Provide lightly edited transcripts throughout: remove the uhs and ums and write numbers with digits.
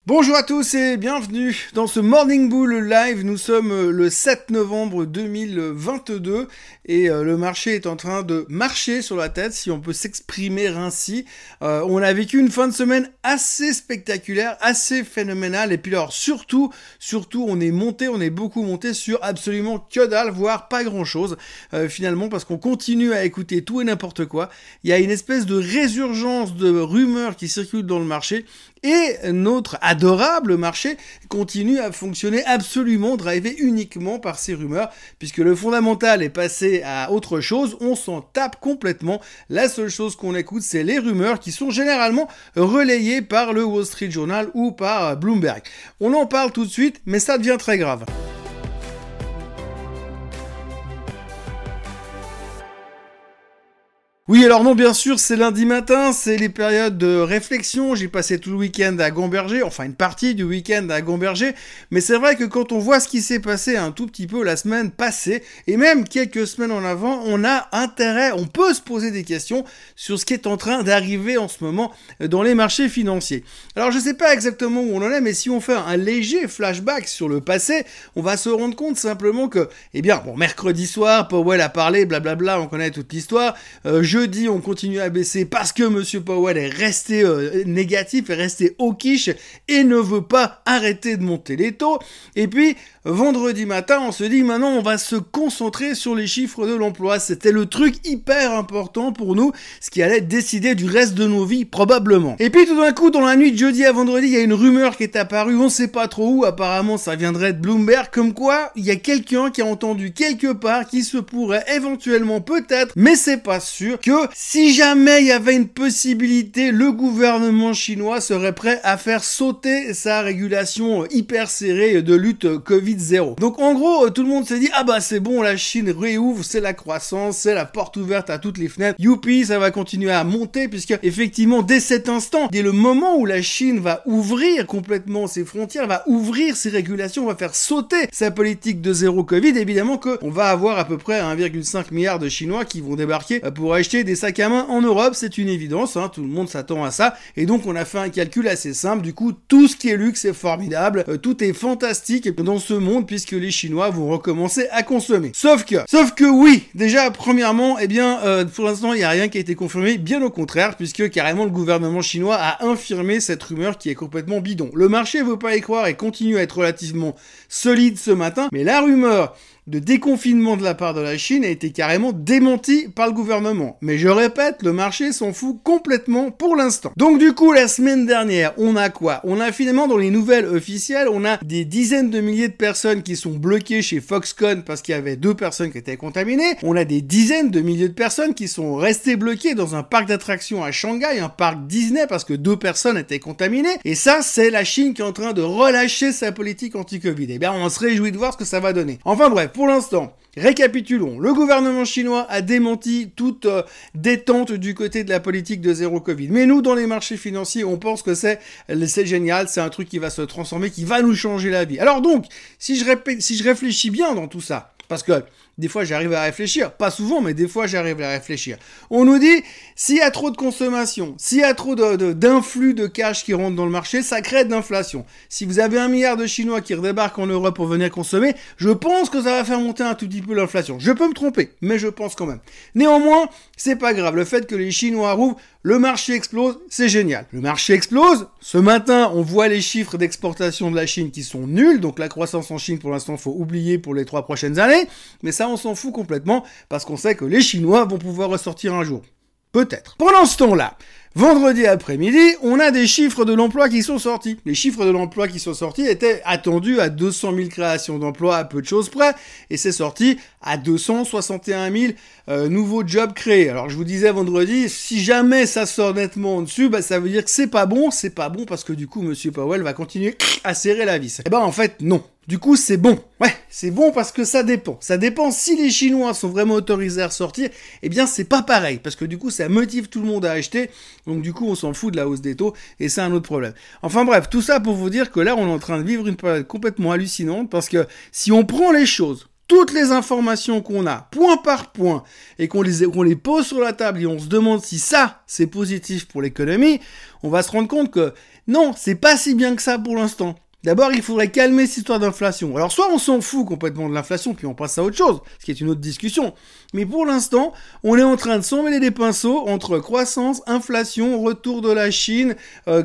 Bonjour à tous et bienvenue dans ce Morning Bull Live. Nous sommes le 7 novembre 2022 et le marché est en train de marcher sur la tête, si on peut s'exprimer ainsi. On a vécu une fin de semaine assez spectaculaire, assez phénoménale, et puis alors surtout, on est beaucoup monté sur absolument que dalle, voire pas grand chose finalement, parce qu'on continue à écouter tout et n'importe quoi. Il y a une espèce de résurgence de rumeurs qui circulent dans le marché, et notre adorable marché continue à fonctionner absolument drivé uniquement par ces rumeurs, puisque le fondamental est passé à autre chose, on s'en tape complètement. La seule chose qu'on écoute, c'est les rumeurs qui sont généralement relayées par le Wall Street Journal ou par Bloomberg. On en parle tout de suite, mais ça devient très grave. Oui, alors non, bien sûr, c'est lundi matin, c'est les périodes de réflexion, j'ai passé tout le week-end à Gamberger, enfin une partie du week-end à Gamberger, mais c'est vrai que quand on voit ce qui s'est passé un tout petit peu la semaine passée, et même quelques semaines en avant, on a intérêt, on peut se poser des questions sur ce qui est en train d'arriver en ce moment dans les marchés financiers. Alors je sais pas exactement où on en est, mais si on fait un léger flashback sur le passé, on va se rendre compte simplement que, mercredi soir, Powell a parlé, blablabla, on connaît toute l'histoire, jeudi, on continue à baisser parce que Monsieur Powell est resté négatif, est resté hawkish et ne veut pas arrêter de monter les taux. Et puis, vendredi matin, on se dit maintenant on va se concentrer sur les chiffres de l'emploi. C'était le truc hyper important pour nous, ce qui allait décider du reste de nos vies probablement. Et puis tout d'un coup, dans la nuit de jeudi à vendredi, il y a une rumeur qui est apparue, on sait pas trop où, apparemment ça viendrait de Bloomberg, comme quoi il y a quelqu'un qui a entendu quelque part qui se pourrait éventuellement peut-être, mais c'est pas sûr, que si jamais il y avait une possibilité, le gouvernement chinois serait prêt à faire sauter sa régulation hyper serrée de lutte Covid-0. Donc en gros, tout le monde s'est dit, ah bah c'est bon, la Chine réouvre, c'est la croissance, c'est la porte ouverte à toutes les fenêtres, youpi, ça va continuer à monter, puisque effectivement, dès cet instant, dès le moment où la Chine va ouvrir complètement ses frontières, va ouvrir ses régulations, va faire sauter sa politique de zéro Covid, évidemment qu'on va avoir à peu près 1,5 milliard de Chinois qui vont débarquer pour acheter des sacs à main en Europe, c'est une évidence, hein, tout le monde s'attend à ça, et donc on a fait un calcul assez simple, du coup tout ce qui est luxe est formidable, tout est fantastique dans ce monde puisque les Chinois vont recommencer à consommer. Sauf que oui, déjà premièrement, pour l'instant il n'y a rien qui a été confirmé, bien au contraire, puisque carrément le gouvernement chinois a infirmé cette rumeur qui est complètement bidon. Le marché veut pas y croire et continue à être relativement solide ce matin, mais la rumeur de déconfinement de la part de la Chine a été carrément démenti par le gouvernement. Mais je répète, le marché s'en fout complètement pour l'instant. Donc du coup, la semaine dernière, on a quoi? On a finalement, dans les nouvelles officielles, on a des dizaines de milliers de personnes qui sont bloquées chez Foxconn parce qu'il y avait 2 personnes qui étaient contaminées. On a des dizaines de milliers de personnes qui sont restées bloquées dans un parc d'attractions à Shanghai, un parc Disney, parce que 2 personnes étaient contaminées. Et ça, c'est la Chine qui est en train de relâcher sa politique anti-Covid. Eh bien, on se réjouit de voir ce que ça va donner. Enfin bref, pour l'instant, récapitulons. Le gouvernement chinois a démenti toute détente du côté de la politique de zéro Covid. Mais nous, dans les marchés financiers, on pense que c'est génial, c'est un truc qui va se transformer, qui va nous changer la vie. Alors donc, si je réfléchis bien dans tout ça, parce que des fois j'arrive à réfléchir, pas souvent, mais des fois j'arrive à réfléchir. On nous dit, s'il y a trop de consommation, s'il y a trop d'influx de cash qui rentre dans le marché, ça crée de l'inflation. Si vous avez 1 milliard de Chinois qui redébarquent en Europe pour venir consommer, je pense que ça va faire monter un tout petit peu l'inflation. Je peux me tromper, mais je pense quand même. Néanmoins, c'est pas grave. Le fait que les Chinois rouvrent, le marché explose, c'est génial. Le marché explose. Ce matin, on voit les chiffres d'exportation de la Chine qui sont nuls. Donc la croissance en Chine, pour l'instant, faut oublier pour les 3 prochaines années. Mais ça, on s'en fout complètement parce qu'on sait que les Chinois vont pouvoir ressortir un jour. Peut-être. Pendant ce temps-là, vendredi après-midi, on a des chiffres de l'emploi qui sont sortis. Les chiffres de l'emploi qui sont sortis étaient attendus à 200 000 créations d'emplois à peu de choses près, et c'est sorti à 261 000 nouveaux jobs créés. Alors je vous disais vendredi, si jamais ça sort nettement en dessus, ça veut dire que c'est pas bon parce que du coup Monsieur Powell va continuer à serrer la vis. Eh ben en fait non. Du coup, c'est bon. Ouais, c'est bon parce que ça dépend. Ça dépend si les Chinois sont vraiment autorisés à ressortir. Eh bien, c'est pas pareil. Parce que du coup, ça motive tout le monde à acheter. Donc du coup, on s'en fout de la hausse des taux. Et c'est un autre problème. Enfin bref, tout ça pour vous dire que là, on est en train de vivre une période complètement hallucinante. Parce que si on prend les choses toutes les informations qu'on a, point par point, et qu'on les pose sur la table et on se demande si ça, c'est positif pour l'économie, on va se rendre compte que non, c'est pas si bien que ça pour l'instant. D'abord, il faudrait calmer cette histoire d'inflation. Alors, soit on s'en fout complètement de l'inflation, puis on passe à autre chose, ce qui est une autre discussion. Mais pour l'instant, on est en train de s'emmêler des pinceaux entre croissance, inflation, retour de la Chine,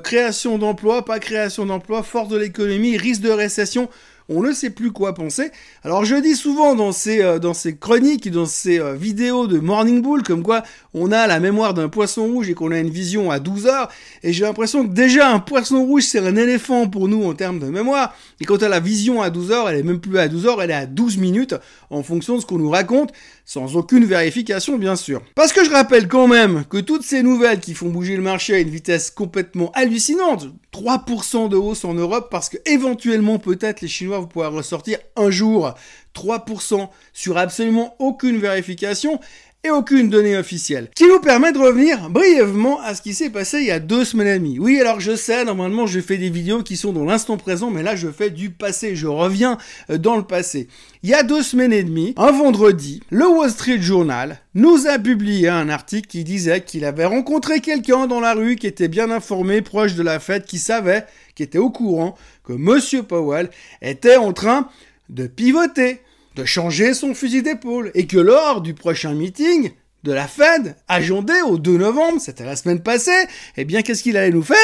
création d'emplois, pas création d'emplois, force de l'économie, risque de récession. On ne sait plus quoi penser. Alors je dis souvent dans ces chroniques, dans ces vidéos de Morning Bull, comme quoi on a la mémoire d'un poisson rouge et qu'on a une vision à 12 heures. Et j'ai l'impression que déjà un poisson rouge c'est un éléphant pour nous en termes de mémoire. Et quand on a la vision à 12 heures, elle est même plus à 12 heures, elle est à 12 minutes en fonction de ce qu'on nous raconte, sans aucune vérification bien sûr. Parce que je rappelle quand même que toutes ces nouvelles qui font bouger le marché à une vitesse complètement hallucinante, 3% de hausse en Europe parce que éventuellement peut-être les Chinois vont pouvoir ressortir un jour 3% sur absolument aucune vérification et aucune donnée officielle. Qui nous permet de revenir brièvement à ce qui s'est passé il y a 2 semaines et demie. Oui, alors je sais, normalement je fais des vidéos qui sont dans l'instant présent, mais là je fais du passé, je reviens dans le passé. Il y a 2 semaines et demie, un vendredi, le Wall Street Journal nous a publié un article qui disait qu'il avait rencontré quelqu'un dans la rue qui était bien informé, proche de la Fed, qui savait, qui était au courant que Monsieur Powell était en train de pivoter, de changer son fusil d'épaule, et que lors du prochain meeting de la Fed, agendé au 2 novembre, c'était la semaine passée, eh bien qu'est-ce qu'il allait nous faire?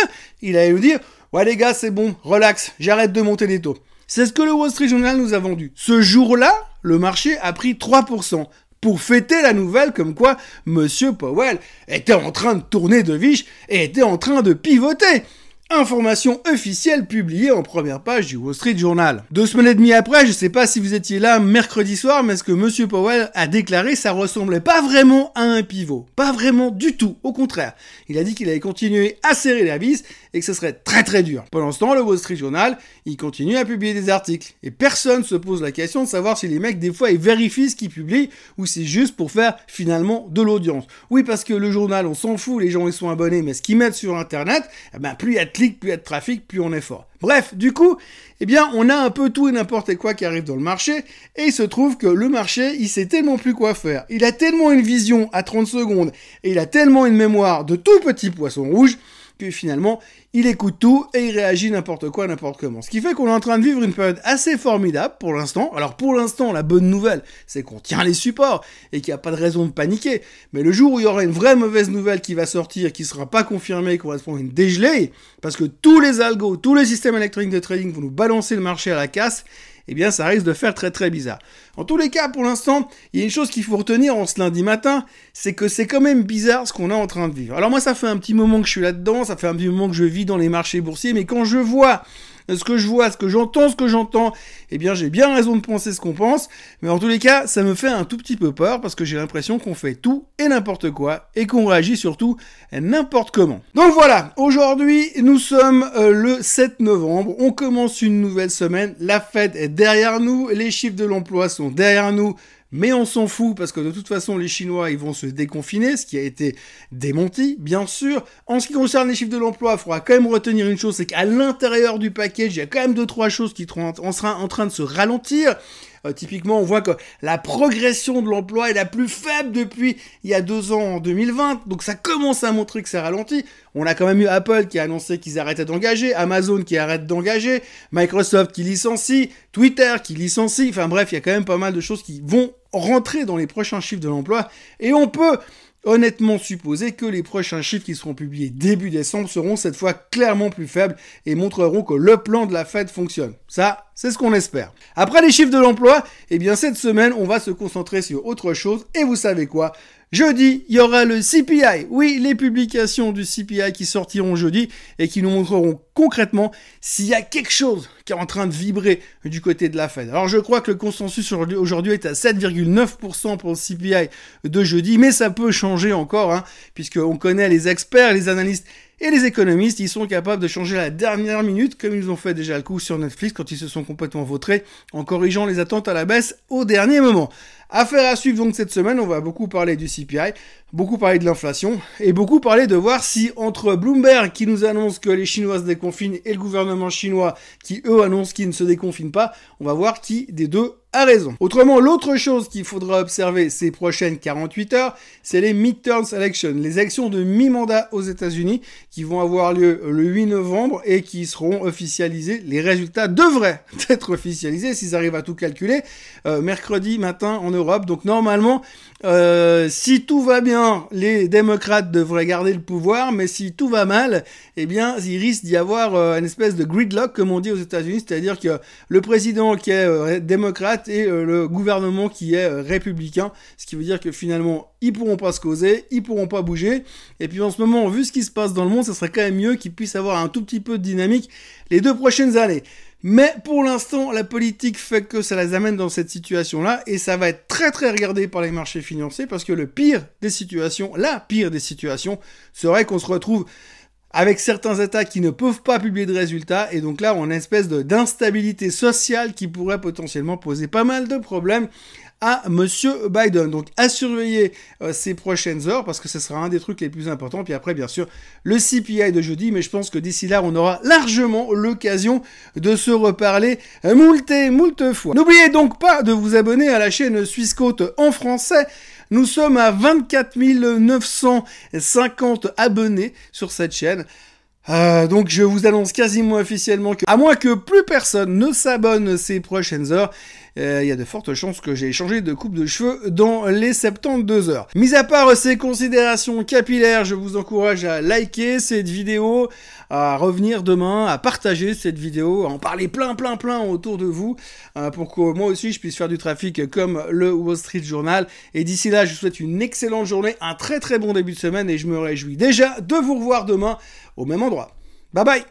Il allait nous dire « Ouais les gars, c'est bon, relax, j'arrête de monter les taux ». C'est ce que le Wall Street Journal nous a vendu. Ce jour-là, le marché a pris 3%. Pour fêter la nouvelle comme quoi Monsieur Powell était en train de tourner de viche et était en train de pivoter. Information officielle publiée en première page du Wall Street Journal. 2 semaines et demie après, je sais pas si vous étiez là mercredi soir, mais ce que Monsieur Powell a déclaré, ça ressemblait pas vraiment à un pivot. Pas vraiment du tout. Au contraire. Il a dit qu'il allait continuer à serrer la vis et que ce serait très très dur. Pendant ce temps, le Wall Street Journal, il continue à publier des articles. Et personne se pose la question de savoir si les mecs, des fois, ils vérifient ce qu'ils publient ou c'est juste pour faire finalement de l'audience. Oui, parce que le journal, on s'en fout, les gens ils sont abonnés, mais ce qu'ils mettent sur Internet, eh ben, plus il y a de clics, plus il y a de trafic, plus on est fort. Bref, du coup, eh bien, on a un peu tout et n'importe quoi qui arrive dans le marché, et il se trouve que le marché, il sait tellement plus quoi faire. Il a tellement une vision à 30 secondes, et il a tellement une mémoire de tout petit poisson rouge, que finalement, il écoute tout et il réagit n'importe quoi, n'importe comment. Ce qui fait qu'on est en train de vivre une période assez formidable pour l'instant. Alors pour l'instant, la bonne nouvelle, c'est qu'on tient les supports et qu'il n'y a pas de raison de paniquer. Mais le jour où il y aura une vraie mauvaise nouvelle qui va sortir, qui ne sera pas confirmée, qu'on va se prendre une dégelée, parce que tous les algos, tous les systèmes électroniques de trading vont nous balancer le marché à la casse, eh bien ça risque de faire très très bizarre. En tous les cas, pour l'instant, il y a une chose qu'il faut retenir en ce lundi matin, c'est que c'est quand même bizarre ce qu'on est en train de vivre. Alors moi, ça fait un petit moment que je suis là-dedans, ça fait un petit moment que je vis dans les marchés boursiers, mais quand je vois ce que j'entends, eh bien j'ai bien raison de penser ce qu'on pense, mais en tous les cas, ça me fait un tout petit peu peur, parce que j'ai l'impression qu'on fait tout et n'importe quoi, et qu'on réagit surtout n'importe comment. Donc voilà, aujourd'hui, nous sommes le 7 novembre, on commence une nouvelle semaine, la Fed est derrière nous, les chiffres de l'emploi sont derrière nous, mais on s'en fout parce que de toute façon les Chinois ils vont se déconfiner, ce qui a été démenti bien sûr. En ce qui concerne les chiffres de l'emploi, il faudra quand même retenir une chose, c'est qu'à l'intérieur du package, il y a quand même 2-3 choses qui seront en train de se ralentir. Typiquement, on voit que la progression de l'emploi est la plus faible depuis il y a 2 ans, en 2020. Donc ça commence à montrer que ça ralentit. On a quand même eu Apple qui a annoncé qu'ils arrêtaient d'engager, Amazon qui arrête d'engager, Microsoft qui licencie, Twitter qui licencie. Enfin bref, il y a quand même pas mal de choses qui vont rentrer dans les prochains chiffres de l'emploi. Et on peut honnêtement supposer que les prochains chiffres qui seront publiés début décembre seront cette fois clairement plus faibles et montreront que le plan de la Fed fonctionne. Ça, c'est ce qu'on espère. Après les chiffres de l'emploi, eh bien cette semaine, on va se concentrer sur autre chose. Et vous savez quoi ? Jeudi, il y aura le CPI. Oui, les publications du CPI qui sortiront jeudi et qui nous montreront concrètement s'il y a quelque chose qui est en train de vibrer du côté de la Fed. Alors je crois que le consensus aujourd'hui est à 7,9% pour le CPI de jeudi, mais ça peut changer encore, hein, puisqu'on connaît les experts, les analystes et les économistes, ils sont capables de changer à la dernière minute, comme ils ont fait déjà le coup sur Netflix quand ils se sont complètement vautrés en corrigeant les attentes à la baisse au dernier moment. Affaire à suivre donc cette semaine, on va beaucoup parler du CPI, beaucoup parler de l'inflation et beaucoup parler de voir si entre Bloomberg qui nous annonce que les Chinois se déconfinent et le gouvernement chinois qui eux annoncent qu'ils ne se déconfinent pas, on va voir qui des deux a raison. Autrement, l'autre chose qu'il faudra observer ces prochaines 48 heures, c'est les midterm elections, les élections de mi-mandat aux États-Unis qui vont avoir lieu le 8 novembre et qui seront officialisées. Les résultats devraient être officialisés s'ils arrivent à tout calculer mercredi matin en Europe. Donc normalement, si tout va bien, les démocrates devraient garder le pouvoir, mais si tout va mal, eh bien, il risque d'y avoir une espèce de gridlock, comme on dit aux États-Unis, c'est-à-dire que le président qui est démocrate et le gouvernement qui est républicain, ce qui veut dire que finalement, ils pourront pas se causer, ils pourront pas bouger, et puis en ce moment, vu ce qui se passe dans le monde, ça serait quand même mieux qu'ils puissent avoir un tout petit peu de dynamique les 2 prochaines années. Mais pour l'instant, la politique fait que ça les amène dans cette situation-là, et ça va être très très regardé par les marchés financiers, parce que la pire des situations, serait qu'on se retrouve avec certains États qui ne peuvent pas publier de résultats, et donc là, on a une espèce d'instabilité sociale qui pourrait potentiellement poser pas mal de problèmes à Monsieur Biden. Donc à surveiller ces prochaines heures, parce que ce sera un des trucs les plus importants. Puis après, bien sûr, le CPI de jeudi, mais je pense que d'ici là, on aura largement l'occasion de se reparler moult fois. N'oubliez donc pas de vous abonner à la chaîne Swissquote en français. Nous sommes à 24 950 abonnés sur cette chaîne. Donc je vous annonce quasiment officiellement que, à moins que plus personne ne s'abonne ces prochaines heures, il y a de fortes chances que j'ai changé de coupe de cheveux dans les 72 heures. Mis à part ces considérations capillaires, je vous encourage à liker cette vidéo, à revenir demain, à partager cette vidéo, à en parler plein autour de vous, pour que moi aussi je puisse faire du trafic comme le Wall Street Journal. Et d'ici là, je vous souhaite une excellente journée, un très bon début de semaine, et je me réjouis déjà de vous revoir demain au même endroit. Bye bye!